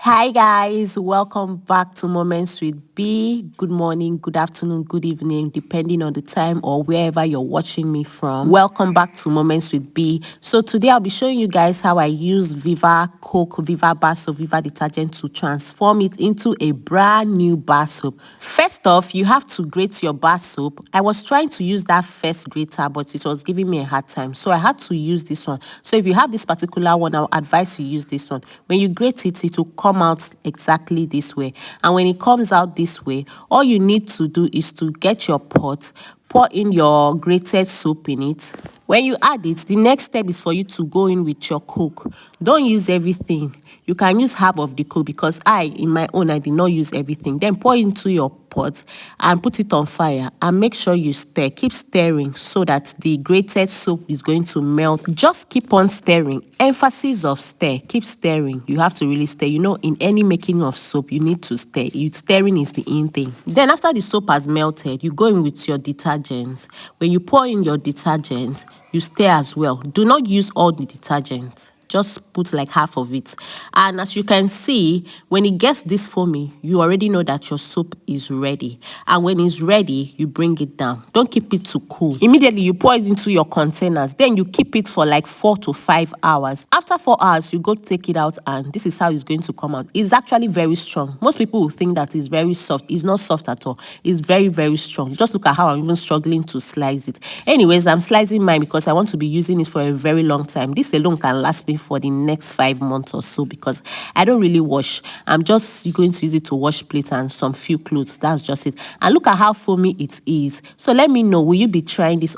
Hi guys, welcome back to Moments with B. Good morning, good afternoon, good evening, depending on the time or wherever you're watching me from. Welcome back to Moments with B. So today I'll be showing you guys how I use Viva Coke, Viva Bar Soap, Viva detergent to transform it into a brand new bar soap. First off, you have to grate your bar soap. I was trying to use that first grater, but it was giving me a hard time. So I had to use this one. So if you have this particular one, I'll advise you use this one. When you grate it, it will come out exactly this way. And when it comes out this way, all you need to do is to get your pot, pour in your grated soap in it. When you add it, the next step is for you to go in with your Coke. Don't use everything. You can use half of the Coke because in my own, I did not use everything. Then pour into your pot and put it on fire and make sure you stir. Keep stirring so that the grated soap is going to melt. Just keep on stirring. Emphasis of stir. Keep stirring. You have to really stir. You know, in any making of soap, you need to stir. Stirring is the in thing. Then after the soap has melted, you go in with your detergents. When you pour in your detergents, you stir as well. Do not use all the detergents. Just put like half of it. And as you can see, when it gets this foamy, you already know that your soap is ready. And when it's ready, you bring it down. Don't keep it too cool. Immediately, you pour it into your containers. Then you keep it for like 4 to 5 hours. After 4 hours, you go take it out and this is how it's going to come out. It's actually very strong. Most people will think that it's very soft. It's not soft at all. It's very, very strong. Just look at how I'm even struggling to slice it. Anyways, I'm slicing mine because I want to be using it for a very long time. This alone can last me for the next 5 months or so because I don't really wash. I'm just going to use it to wash plates and some few clothes. That's just it. And look at how foamy it is. So let me know, will you be trying this